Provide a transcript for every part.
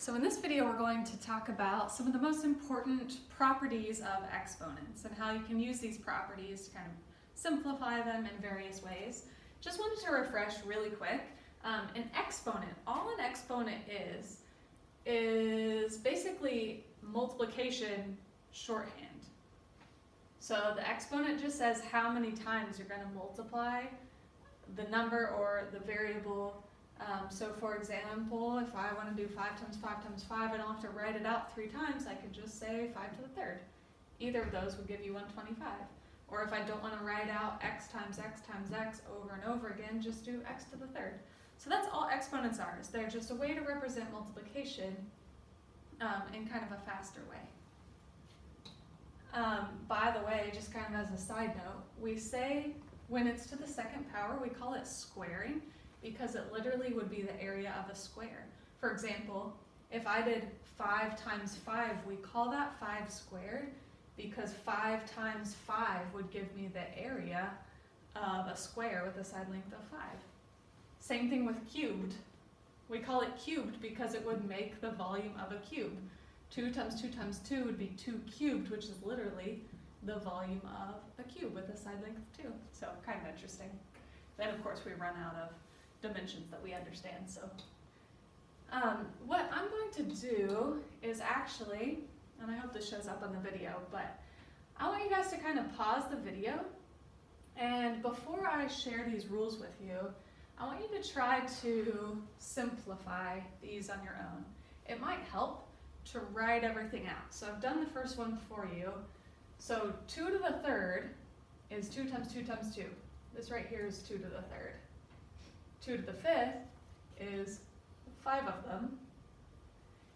So in this video we're going to talk about some of the most important properties of exponents and how you can use these properties to kind of simplify them in various ways. Just wanted to refresh really quick. An exponent, all an exponent is basically multiplication shorthand. So the exponent just says how many times you're going to multiply the number or the variable. So for example, if I want to do 5 times 5 times 5, I don't have to write it out 3 times, I could just say 5 to the third. Either of those would give you 125. Or if I don't want to write out x times x times x over and over again, just do x to the third. So that's all exponents are, is they're just a way to represent multiplication in kind of a faster way. By the way, just kind of as a side note, we say when it's to the second power, we call it squaring, because it literally would be the area of a square. For example, if I did 5 times 5, we call that 5 squared, because 5 times 5 would give me the area of a square with a side length of 5. Same thing with cubed. We call it cubed because it would make the volume of a cube. 2 times 2 times 2 would be 2 cubed, which is literally the volume of a cube with a side length of 2. So kind of interesting. Then of course we run out of dimensions that we understand. So what I'm going to do is actually, and I hope this shows up on the video, but I want you guys to kind of pause the video, and before I share these rules with you, I want you to try to simplify these on your own. It might help to write everything out. So I've done the first one for you. So 2 to the third is 2 times 2 times 2. This right here is 2 to the third. 2 to the fifth is 5 of them.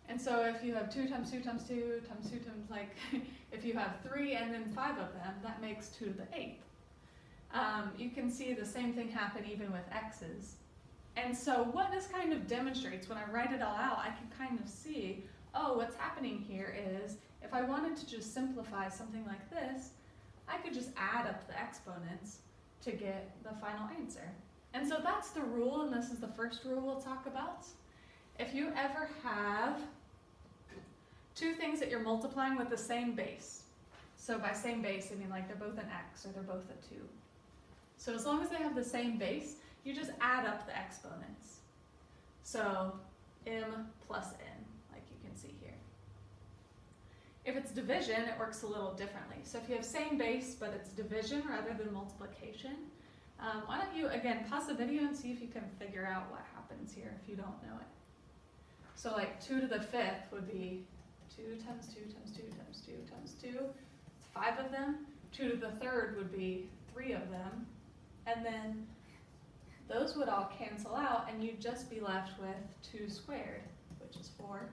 And so if you have 2 times 2 times 2 times 2 times, like, if you have 3 and then 5 of them, that makes 2 to the 8th. You can see the same thing happen even with x's. And so what this kind of demonstrates, when I write it all out, I can kind of see, oh, what's happening here is, if I wanted to just simplify something like this, I could just add up the exponents to get the final answer. And so that's the rule, and this is the first rule we'll talk about. If you ever have 2 things that you're multiplying with the same base, so by same base, I mean like they're both an x or they're both a 2. So as long as they have the same base, you just add up the exponents. So m plus n, like you can see here. If it's division, it works a little differently. So if you have same base, but it's division rather than multiplication, why don't you, again, pause the video and see if you can figure out what happens here if you don't know it. So like 2 to the fifth would be 2 times 2 times 2 times 2 times 2. It's 5 of them. 2 to the third would be 3 of them. And then those would all cancel out, and you'd just be left with 2 squared, which is 4.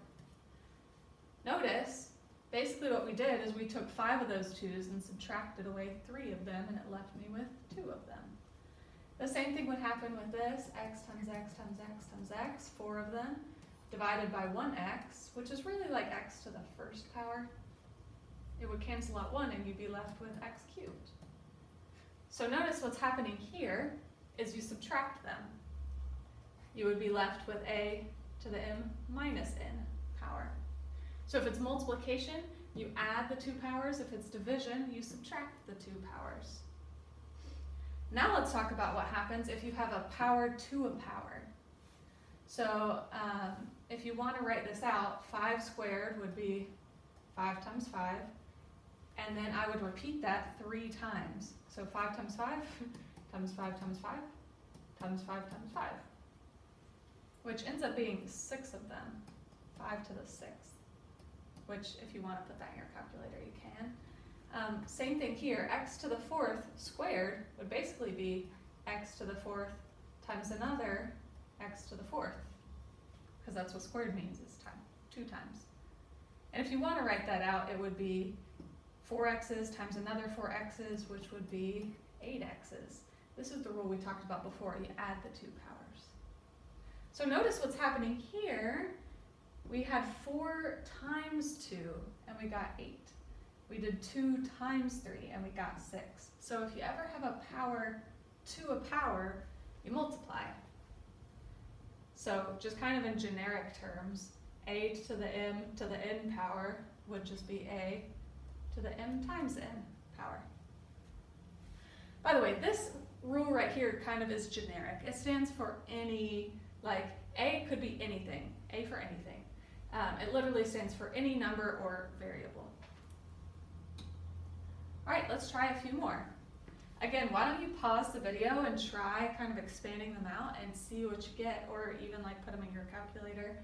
Notice, basically what we did is we took 5 of those 2's and subtracted away 3 of them, and it left me with 2 of them. The same thing would happen with this, x times x times x times x, 4 of them, divided by 1x, which is really like x to the first power. It would cancel out 1 and you'd be left with x cubed. So notice what's happening here is you subtract them. You would be left with a to the m minus n power. So if it's multiplication, you add the 2 powers. If it's division, you subtract the 2 powers. Now let's talk about what happens if you have a power to a power. So if you want to write this out, 5 squared would be 5 times 5, and then I would repeat that 3 times. So 5 times 5 times 5 times 5 times 5 times 5, which ends up being 6 of them, 5 to the 6th, which if you want to put that in your calculator, you can. Same thing here, x to the 4th squared would basically be x to the 4th times another x to the 4th, because that's what squared means, is 2 times. And if you want to write that out, it would be 4x's times another 4x's, which would be 8x's. This is the rule we talked about before, you add the 2 powers. So notice what's happening here. We had 4 times 2, and we got 8. We did 2 times 3, and we got 6. So if you ever have a power to a power, you multiply. So just kind of in generic terms, a to the m to the n power would just be a to the m times n power. By the way, this rule right here kind of is generic. It stands for any, like a could be anything, a for anything. It literally stands for any number or variable. All right, let's try a few more. Again, why don't you pause the video and try kind of expanding them out and see what you get, or even like put them in your calculator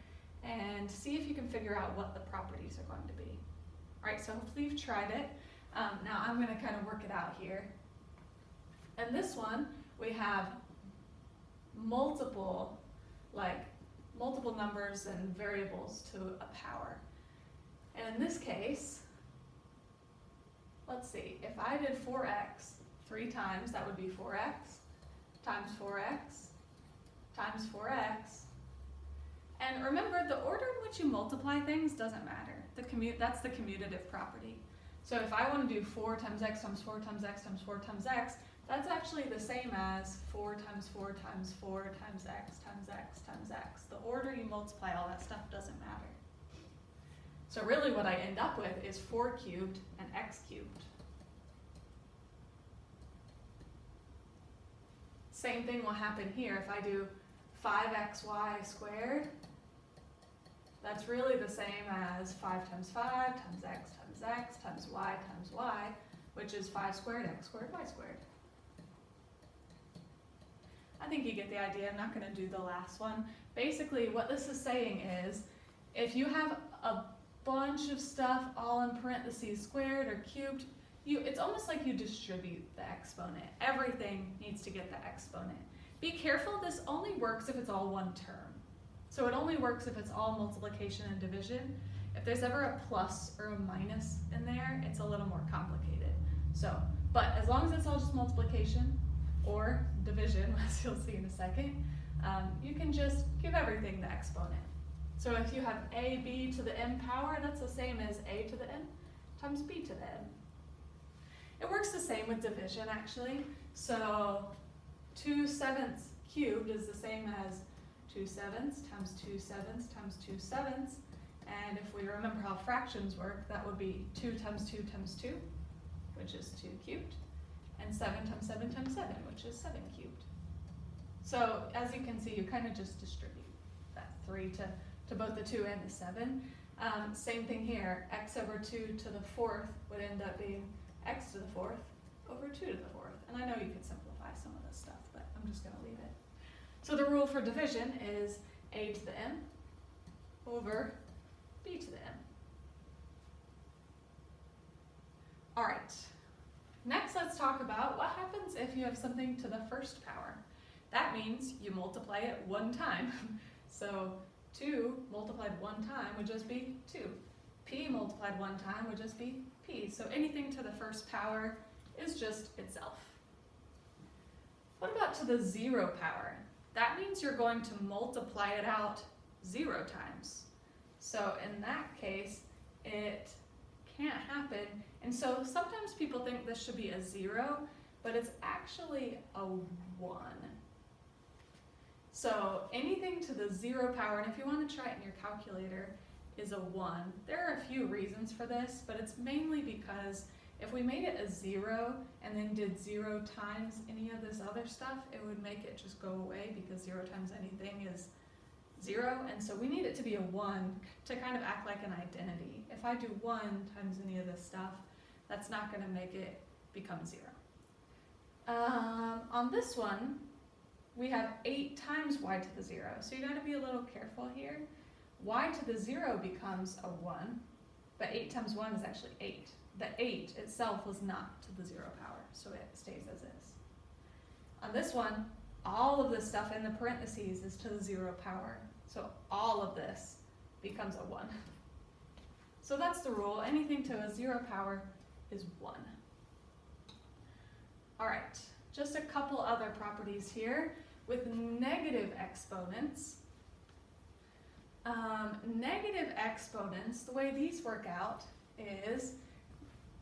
and see if you can figure out what the properties are going to be. All right, so hopefully you've tried it. Now I'm going to kind of work it out here. And this one, we have multiple numbers and variables to a power. And in this case, let's see, if I did 4x 3 times, that would be 4x times 4x times 4x. And remember, the order in which you multiply things doesn't matter. That's the commutative property. So if I want to do 4 times x times 4 times x times 4 times x, that's actually the same as 4 times 4 times 4 times x times x times x. The order you multiply all that stuff doesn't matter. So really what I end up with is 4 cubed and x cubed. Same thing will happen here if I do 5xy squared. That's really the same as 5 times 5 times x times y, which is 5 squared x squared y squared. I think you get the idea. I'm not going to do the last one. Basically, what this is saying is, if you have a bunch of stuff all in parentheses squared or cubed, it's almost like you distribute the exponent. Everything needs to get the exponent. Be careful, this only works if it's all one term. So it only works if it's all multiplication and division. If there's ever a plus or a minus in there, it's a little more complicated. But as long as it's all just multiplication or division, as you'll see in a second, you can just give everything the exponent. So if you have ab to the m power, that's the same as a to the n times b to the n. It works the same with division, actually. So 2/7 cubed is the same as 2/7 times 2/7 times 2/7. And if we remember how fractions work, that would be 2 times 2 times 2, which is 2 cubed, and 7 times 7 times 7, which is 7 cubed. So as you can see, you kind of just distribute that 3 to both the 2 and the 7. Same thing here, x over 2 to the 4th would end up being x to the 4th over 2 to the 4th. And I know you could simplify some of this stuff, but I'm just going to leave it. So the rule for division is a to the m over b to the m. All right, next let's talk about what happens if you have something to the first power. That means you multiply it one time. So 2 multiplied one time would just be 2. P multiplied one time would just be p. So anything to the first power is just itself. What about to the 0 power? That means you're going to multiply it out 0 times. So in that case, it can't happen. And so sometimes people think this should be a 0, but it's actually a 1. So anything to the 0 power, and if you want to try it in your calculator, is a 1. There are a few reasons for this, but it's mainly because if we made it a 0 and then did 0 times any of this other stuff, it would make it just go away because 0 times anything is 0. And so we need it to be a 1 to kind of act like an identity. If I do 1 times any of this stuff, that's not going to make it become 0. On this one, we have 8 times y to the 0. So you got to be a little careful here. Y to the 0 becomes a 1, but 8 times 1 is actually 8. The 8 itself was not to the 0 power, so it stays as is. On this one, all of this stuff in the parentheses is to the 0 power, so all of this becomes a 1. So that's the rule. Anything to a 0 power is 1. All right, just a couple other properties here. With negative exponents, negative exponents, the way these work out is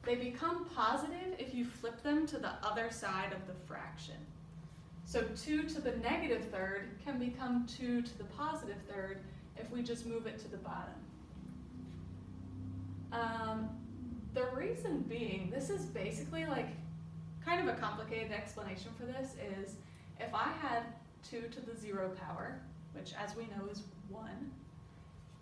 they become positive if you flip them to the other side of the fraction. So 2 to the negative third can become 2 to the positive third if we just move it to the bottom. The reason being, this is basically like kind of a complicated explanation for this, is if I had 2 to the 0 power, which as we know is 1,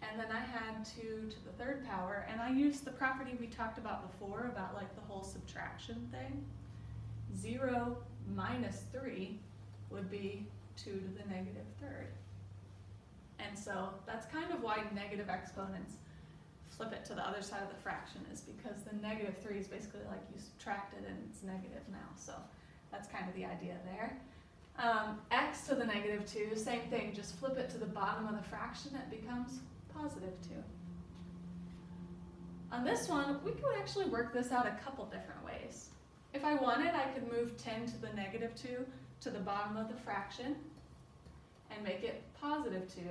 and then I had 2 to the 3rd power, and I used the property we talked about before about like the whole subtraction thing, 0 minus 3 would be 2 to the negative 3rd. And so that's kind of why negative exponents flip it to the other side of the fraction, is because the negative 3 is basically like you subtract it and it's negative now. So that's kind of the idea there. X to the negative 2, same thing, just flip it to the bottom of the fraction, it becomes positive 2. On this one, we could actually work this out a couple different ways. If I wanted, I could move 10 to the negative 2 to the bottom of the fraction and make it positive 2,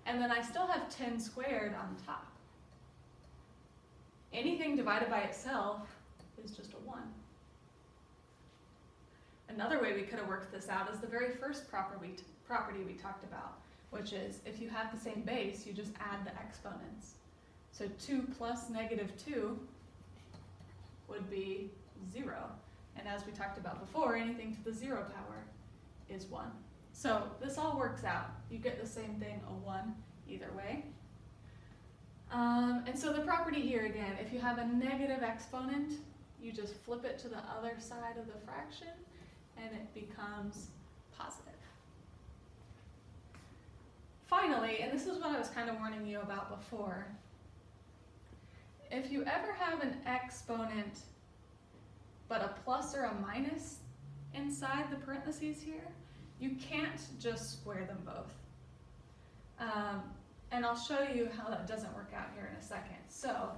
and then I still have 10 squared on top. Anything divided by itself is just a 1. Another way we could have worked this out is the very first property we talked about, which is if you have the same base, you just add the exponents. So 2 plus negative 2 would be 0. And as we talked about before, anything to the 0 power is 1. So this all works out. You get the same thing, a 1, either way. And so the property here again, if you have a negative exponent, you just flip it to the other side of the fraction and it becomes positive. Finally, and this is what I was kind of warning you about before, if you ever have an exponent but a plus or a minus inside the parentheses here, you can't just square them both. And I'll show you how that doesn't work out here in a second. So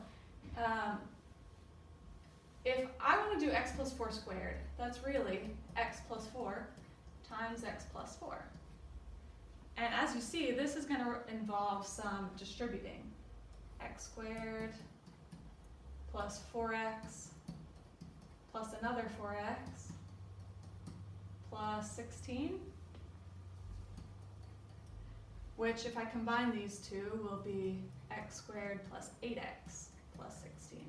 if I want to do x plus 4 squared, that's really x plus 4 times x plus 4. And as you see, this is going to involve some distributing. X squared plus 4x plus another 4x plus 16. Which, if I combine these two, will be x squared plus 8x plus 16.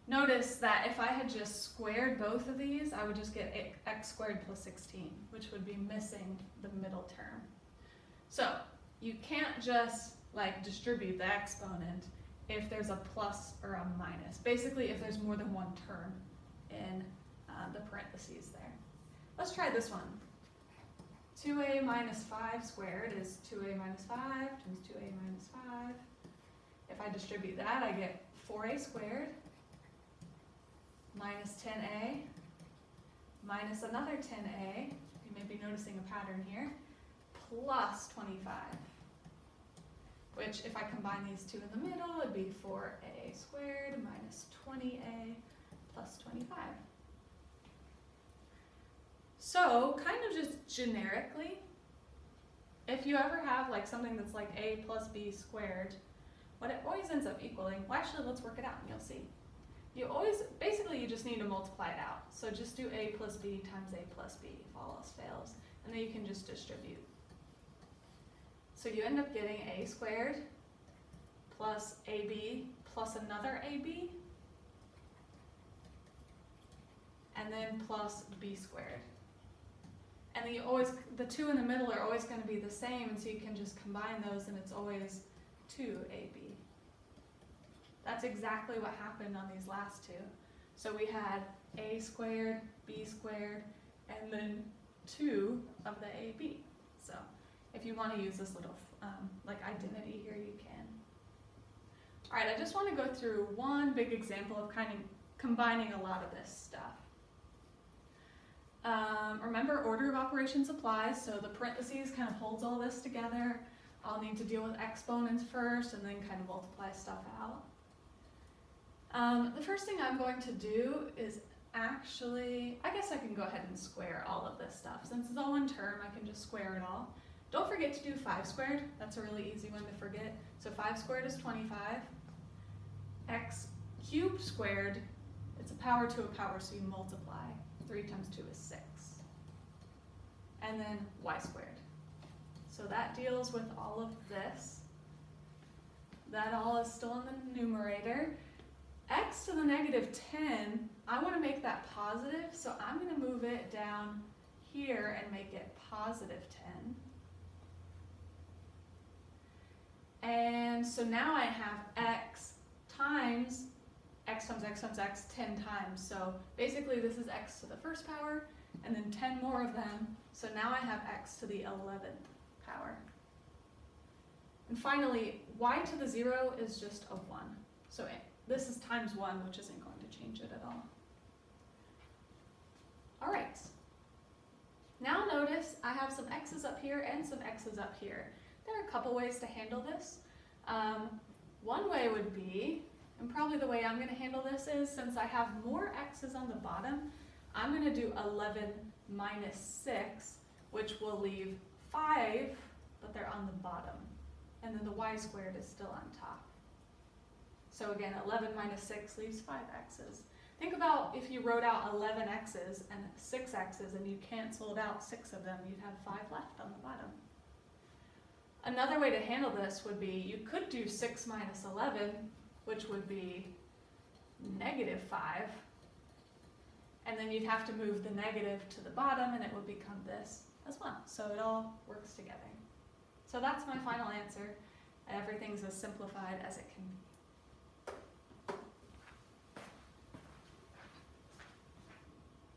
Notice that if I had just squared both of these, I would just get x squared plus 16, which would be missing the middle term. So you can't just like distribute the exponent if there's a plus or a minus. Basically, if there's more than one term in the parentheses there. Let's try this one. 2a minus 5 squared is 2a minus 5 times 2a minus 5. If I distribute that, I get 4a squared minus 10a minus another 10a, you may be noticing a pattern here, plus 25. Which, if I combine these two in the middle, would be 4a squared minus 20a plus 25. So, kind of just generically, if you ever have like something that's like a plus b squared, what it always ends up equaling, well actually let's work it out and you'll see. Basically you just need to multiply it out. So just do a plus b times a plus b if all else fails, and then you can just distribute. So you end up getting a squared plus ab plus another ab, and then plus b squared. And then the two in the middle are always going to be the same, and so you can just combine those and it's always 2ab. That's exactly what happened on these last two. So we had a squared, b squared, and then 2 of the ab. So if you want to use this little like identity here, you can. All right, I just want to go through one big example of kind of combining a lot of this stuff. Remember, order of operations applies, so the parentheses kind of holds all this together. I'll need to deal with exponents first and then kind of multiply stuff out. The first thing I'm going to do is actually, I guess I can go ahead and square all of this stuff. Since it's all one term, I can just square it all. Don't forget to do 5 squared. That's a really easy one to forget. So 5 squared is 25. X cubed squared, it's a power to a power, so you multiply. 3 times 2 is 6. And then y squared. So So that deals with all of this. That all is still in the numerator. X to the negative 10, I want to make that positive, so I'm going to move it down here and make it positive 10. And so now I have x times x times x times x 10 times. So basically this is x to the first power, and then 10 more of them. So now I have x to the 11th power. And finally, y to the 0 is just a 1. So this is times 1, which isn't going to change it at all. All right. Now notice I have some x's up here and some x's up here. There are a couple ways to handle this. One way would be, and probably the way I'm going to handle this is, since I have more x's on the bottom, I'm going to do 11 minus 6, which will leave 5, but they're on the bottom. And then the y squared is still on top. So again, 11 minus 6 leaves 5 x's. Think about if you wrote out 11 x's and 6 x's and you canceled out 6 of them, you'd have 5 left on the bottom. Another way to handle this would be, you could do 6 minus 11, which would be negative 5. And then you'd have to move the negative to the bottom and it would become this as well. So it all works together. So that's my final answer. Everything's as simplified as it can be.